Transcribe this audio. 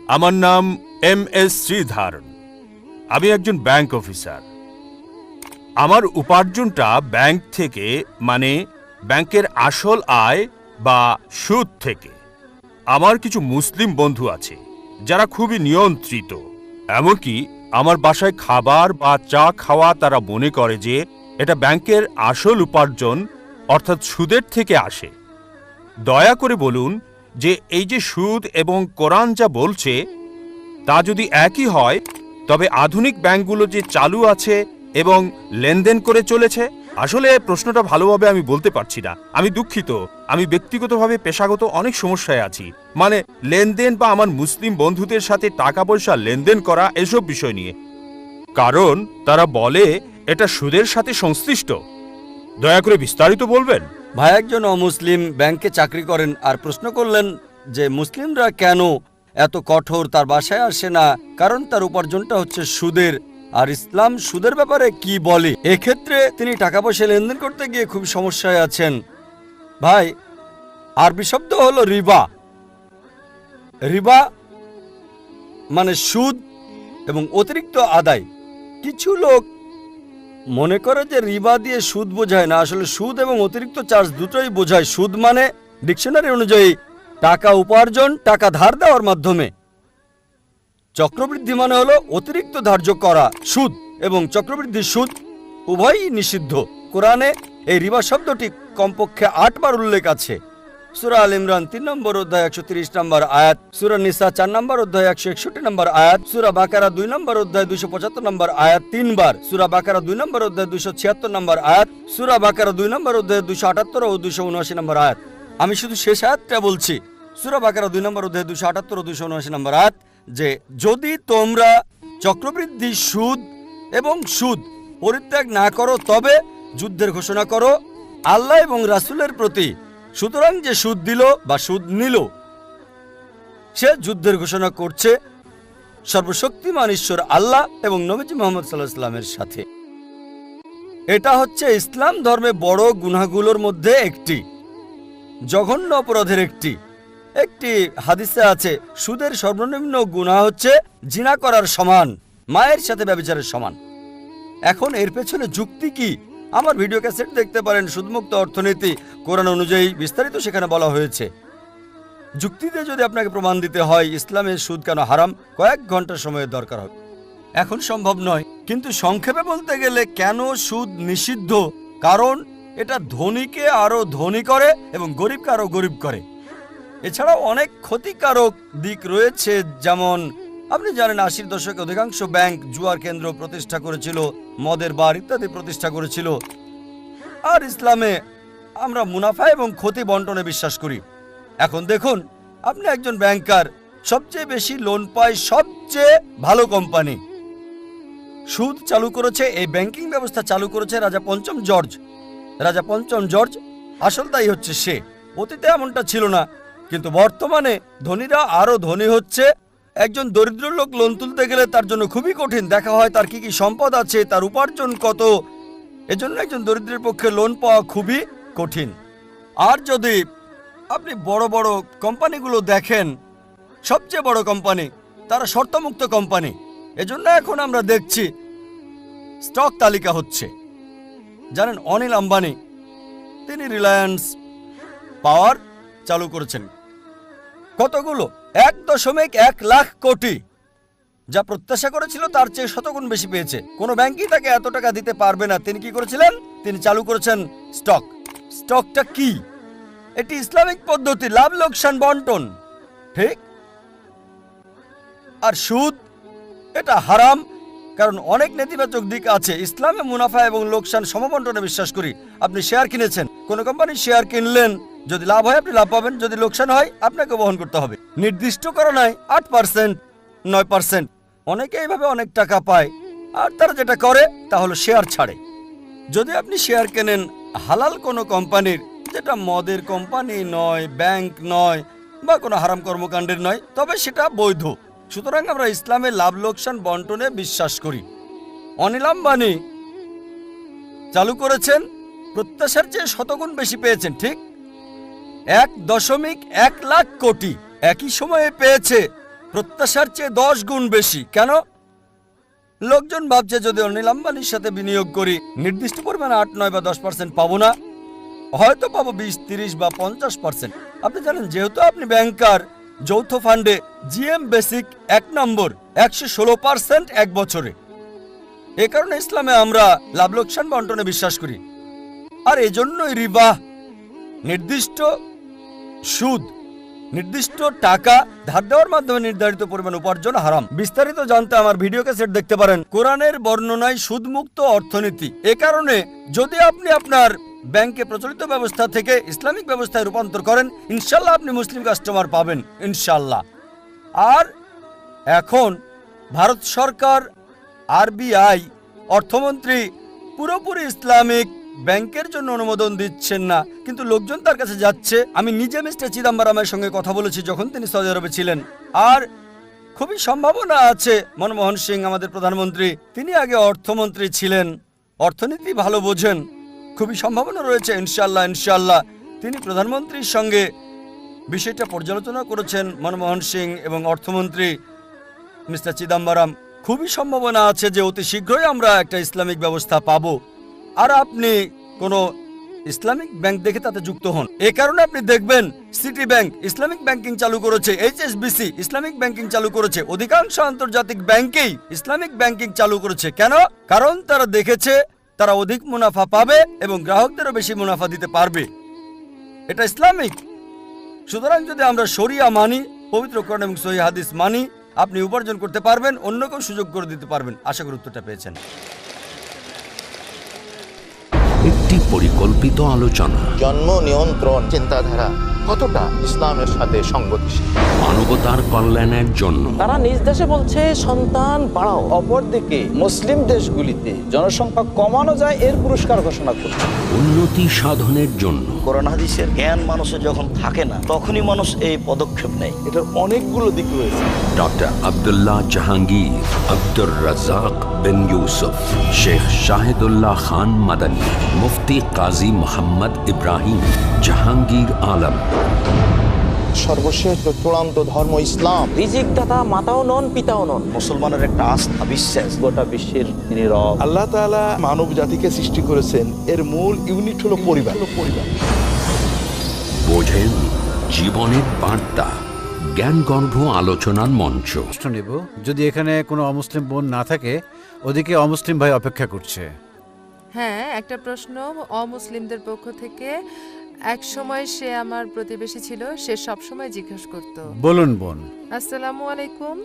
আমার নাম MS শ্রীধরন। আমি একজন ব্যাংক অফিসার। আমার উপার্জনটা ব্যাংক থেকে, মানে ব্যাংকের আসল আয় বা সুদ থেকে। আমার কিছু মুসলিম বন্ধু আছে যারা খুবই নিয়ন্ত্রিত। এমনকি আমার বাসায় খাবার বা চা খাওয়া তারা মনে করে যে এটা ব্যাংকের আসল উপার্জন, অর্থাৎ সুদের থেকে আসে। দয়া করে বলুন যে এই যে সুদ এবং কোরআন যা বলছে তা যদি একই হয়, তবে আধুনিক ব্যাংকগুলো যে চালু আছে এবং লেনদেন করে চলেছে। আসলে প্রশ্নটা ভালোভাবে আমি বলতে পারছি না, আমি দুঃখিত। আমি ব্যক্তিগতভাবে পেশাগত অনেক সমস্যায় আছি, মানে লেনদেন বা আমার মুসলিম বন্ধুদের সাথে টাকা পয়সা লেনদেন করা এসব বিষয় নিয়ে, কারণ তারা বলে এটা সুদের সাথে সংশ্লিষ্ট। দয়া করে বিস্তারিত বলবেন। ভাই একজন অমুসলিম ব্যাংকে চাকরি করেন আর প্রশ্ন করলেন যে মুসলিমরা কেন এত কঠোর, তার বাসায় আসে না, কারণ তার উপার্জনটা হচ্ছে সুদের। আর ইসলাম সুদের ব্যাপারে কি বলে? এক্ষেত্রে তিনি টাকা পয়সা লেনদেন করতে গিয়ে খুব সমস্যায় আছেন। ভাই, আরবি শব্দ হলো রিবা। রিবা মানে সুদ এবং অতিরিক্ত আদায়। কিছু লোক মনে করে যে রিবা দিয়ে সুদ বোঝায় না, আসলে সুদ এবং অতিরিক্ত চার্জ দুটোই বোঝায়। সুদ মানে ডিকশনারি অনুযায়ী টাকা উপার্জন, টাকা ধার দেওয়ার মাধ্যমে। চক্রবৃদ্ধি মানে হলো অতিরিক্ত ধার্য করা সুদ, এবং চক্রবৃদ্ধি সুদ উভয়ই নিষিদ্ধ। কোরআনে এই রিবা শব্দটি কমপক্ষে 8 বার উল্লেখ আছে। সূরা আল ইমরান 3 নম্বর অধ্যায় 130 নম্বর আয়াত, সূরা নিসা 4 নম্বর অধ্যায় 161 নম্বর আয়াত, সূরা বাকারা 2 নম্বর অধ্যায় 275 নম্বর আয়াত 3 বার, সূরা বাকারা 2 নম্বর অধ্যায় 276 নম্বর আয়াত, সূরা বাকারা 2 নম্বর অধ্যায় 278 ও 279 নম্বর আয়াত। আমি শুধু শেষ আয়াতটা বলছি। সূরা বাকারা 2 নম্বর অধ্যায় 278 ও 279 নম্বর আয়াত, যে যদি তোমরা চক্রবৃদ্ধি সুদ এবং সুদ পরিত্যাগ না করো তবে যুদ্ধের ঘোষণা করো আল্লাহ এবং রাসূলের প্রতি। সুতরাং যে সুদ দিল বা সুদ নিল সে যুদ্ধের ঘোষণা করছে সর্বশক্তিমান ঈশ্বর আল্লাহ এবং নবীজি মুহাম্মদ সাল্লাল্লাহু আলাইহি ওয়াসাল্লামের সাথে। এটা হচ্ছে ইসলাম ধর্মে বড় গুনাহগুলোর মধ্যে একটি, জঘন্য অপরাধের একটি। একটি হাদিসে আছে সুদের সর্বনিম্ন গুনাহ হচ্ছে জিনা করার সমান, মায়ের সাথে ব্যভিচারের সমান। এখন এর পেছনে যুক্তি কি? আমার ভিডিও ক্যাসেট দেখতে পারেন, সুদমুক্ত অর্থনীতি, কোরআন অনুযায়ী বিস্তারিত সেখানে বলা হয়েছে। যুক্তিতে যদি আপনাকে প্রমাণ দিতে হয় ইসলামের সুদ কেন হারাম, কয়েক ঘন্টা সময়ের দরকার হবে। এখন সম্ভব নয়, কিন্তু সংক্ষেপে বলতে গেলে কেন সুদ নিষিদ্ধ, কারণ এটা ধনীকে আরো ধনী করে এবং গরিবকে আরো গরিব করে। এছাড়াও অনেক ক্ষতিকারক দিক রয়েছে, যেমন আপনি জানেন 80-র দশকে অধিকাংশ ব্যাংক জুয়ার কেন্দ্র প্রতিষ্ঠা করেছিল, মদের বার ইত্যাদি প্রতিষ্ঠা করেছিল। আর ইসলামে আমরা মুনাফা এবং ক্ষতি বন্টনে বিশ্বাস করি। এখন দেখুন, আপনি একজন ব্যাংকার, সবচেয়ে বেশি লোন পায় সবচেয়ে ভালো কোম্পানি। সুদ চালু করেছে, এই ব্যাংকিং ব্যবস্থা চালু করেছে রাজা পঞ্চম জর্জ। রাজা পঞ্চম জর্জ আসল দায়ী হচ্ছে সে। অতীতে এমনটা ছিল না, কিন্তু বর্তমানে ধনীরা আরো ধনী হচ্ছে। একজন দরিদ্র লোক লোন তুলতে গেলে তার জন্য খুবই কঠিন। দেখা হয় তার কি কি সম্পদ আছে, তার উপার্জন কত। এজন্য একজন দরিদ্রের পক্ষে লোন পাওয়া খুবই কঠিন। আর যদি আপনি বড় বড় কোম্পানিগুলো দেখেন, সবচেয়ে বড় কোম্পানি তারা শর্তমুক্ত কোম্পানি। এজন্য এখন আমরা দেখছি স্টক তালিকা হচ্ছে। জানেন অনিল আম্বানি, তিনি রিলায়েন্স পাওয়ার চালু করেছেন। কতগুলো? 1.1 লাখ কোটি। যা প্রত্যাশা করেছিল তার চেয়ে শতগুণ বেশি পেয়েছে। কোনো ব্যাংকই তাকে এত টাকা দিতে পারবে না। তিনি কি করেছিলেন? তিনি চালু করেছেন স্টক। স্টকটা কি? এটি ইসলামিক পদ্ধতি, লাভ লোকসান বন্টন, ঠিক? আর সুদ এটা হারাম, কারণ অনেক নেতিবাচক দিক আছে। ইসলামে মুনাফা এবং লোকসান সমবন্টনে বিশ্বাস করি। আপনি শেয়ার কিনেছেন, কোন কোম্পানির শেয়ার কিনলেন, যদি লাভ হয় আপনি লাভ পাবেন, যদি লোকসান হয় আপনাকে বহন করতে হবে। নির্দিষ্ট করা নাই 8%, 9%। অনেকে এইভাবে অনেক টাকা পায়। আর তারা যেটা করে তা হলো শেয়ার ছাড়ে। যদি আপনি শেয়ার কেনেন হালাল কোনো কোম্পানির, যেটা মদের কোম্পানি নয়, ব্যাংক নয়, বা কোনো হারাম কর্মকাণ্ডের নয়, তবে সেটা বৈধ। সুতরাং আমরা ইসলামে লাভ লোকসান বন্টনে বিশ্বাস করি। অনিল আম্বানি চালু করেছেন, প্রত্যাশার চেয়ে শতগুণ বেশি পেয়েছেন, ঠিক? 1.1 লাখ কোটি। একই সময়ে পেয়েছে প্রত্যাশার চেয়ে 10 গুণ বেশি। কেন? লোকজন ভাবছে যদি অনিল আম্বানির সাথে বিনিয়োগ করি নির্দিষ্ট পরিমাণে 8, 9 বা 10% পাবো না, হয়তো পাবো 20, 30 বা 50%। আপনি জানেন যেহেতু আপনি ব্যাংকার, যৌথ ফান্ডে জিএম বেসিক 1 নম্বর 116% এক বছরে। এ কারণে ইসলামে আমরা লাভ লোকসান বন্টনে বিশ্বাস করি। আর এজন্যই রিবা, নির্দিষ্ট সুদ, নির্দিষ্ট টাকা ধার দেওয়ার মাধ্যমে নির্ধারিত পরিমাণ উপার্জন হারাম। বিস্তারিত জানতে আমার ভিডিও ক্যাসেট দেখতে পারেন। কোরআনের বর্ণনায় সুদমুক্ত অর্থনীতি। এ কারণে যদি আপনি আপনার ব্যাংকে প্রচলিত ব্যবস্থা থেকে ইসলামিক ব্যবস্থায় রূপান্তর করেন, ইনশাল্লাহ আপনি মুসলিম কাস্টমার পাবেন, ইনশাল্লাহ। আর এখন ভারত সরকার, আরবিআই, অর্থমন্ত্রী পুরোপুরি ইসলামিক ব্যাংকের জন্য অনুমোদন দিচ্ছেন না, কিন্তু লোকজন তার কাছে যাচ্ছে। আমি নিজে মিস্টার চিদাম্বরমের সঙ্গে কথা বলেছি যখন তিনি সৌদি আরবে ছিলেন। আর খুবই সম্ভাবনা আছে মনমোহন সিং আমাদের প্রধানমন্ত্রী, তিনি আগে অর্থমন্ত্রী ছিলেন, অর্থনীতি ভালো বোঝেন, খুবই সম্ভাবনা রয়েছে ইনশাল্লাহ ইনশাল্লাহ তিনি প্রধানমন্ত্রীর সঙ্গে বিষয়টা পর্যালোচনা করেছেন। মনমোহন সিং এবং অর্থমন্ত্রী মিস্টার চিদাম্বরম, খুবই সম্ভাবনা আছে যে অতি শীঘ্রই আমরা একটা ইসলামিক ব্যবস্থা পাবো। আর আপনি কোনো ইসলামিক ব্যাংক দেখে তাতে যুক্ত হন। এ কারণে আপনি দেখবেন সিটি ব্যাংক ইসলামিক ব্যাংকিং চালু করেছে, এইচএসবিসি ইসলামিক ব্যাংকিং চালু করেছে, অধিকাংশ আন্তর্জাতিক ব্যাংকেই ইসলামিক ব্যাংকিং চালু করেছে। কেন? কারণ তারা দেখেছে তারা অধিক মুনাফা পাবে এবং গ্রাহকদেরও বেশি মুনাফা দিতে পারবে। এটা ইসলামিক। সুতরাং যদি আমরা শরিয়া মানি, পবিত্র কোরআন এবং সহিহ হাদিস মানি, আপনি উপার্জন করতে পারবেন, অন্যকেও সুযোগ করে দিতে পারবেন। আশা করি উত্তরটা পেয়েছেন। একটি পরিকল্পিত আলোচনা, জন্ম নিয়ন্ত্রণ চিন্তাধারা কতটা ইসলামের সাথে সংগতিশীল। মানবতার কল্যাণের জন্য। তারা নিজ দেশে বলছে সন্তান বাড়াও, অপরদিকে মুসলিম দেশগুলিতে জনসংখ্যা কমানো যায় এর পুরস্কার ঘোষণা করছে। উন্নতি সাধনের জন্য। কোরআন হাদিসের জ্ঞান মানুষের যখন থাকে না, তখনই মানুষ এই পদক্ষেপ নেয়। এটার অনেকগুলো দিক রয়েছে। ডক্টর আব্দুল্লাহ জাহাঙ্গীর, আব্দুর রাজ্জাক বিন ইউসুফ, শেখ শাহিদুল্লাহ খান মাদানী, মুফতি কাজী মোহাম্মদ ইব্রাহিম, জাহাঙ্গীর আলম। সর্বশেষ চূড়ান্ত ধর্ম ইসলাম। রিজিক দাতা মাতাও নন, পিতাও নন। মুসলমানের একটা আস্থা, বিশ্বাস। গোটা বিশ্বের তিনি রব। আল্লাহ তাআলা মানব জাতিকে সৃষ্টি করেছেন, এর মূল ইউনিট হলো পরিবার। বোঝেন জীবনের বার্তা, জ্ঞানগর্ভ আলোচনার মঞ্চ। প্রশ্ন নেব, যদি এখানে কোনো অমুসলিম বোন না থাকে, ওদিকে অমুসলিম ভাই অপেক্ষা করছে। হ্যাঁ, একটা প্রশ্ন অমুসলিমদের পক্ষ থেকে। এক সময় সে আমার প্রতিবেশী ছিল, সে সব সময় জিজ্ঞেস করত। বলুন বোন। আসসালামু আলাইকুম।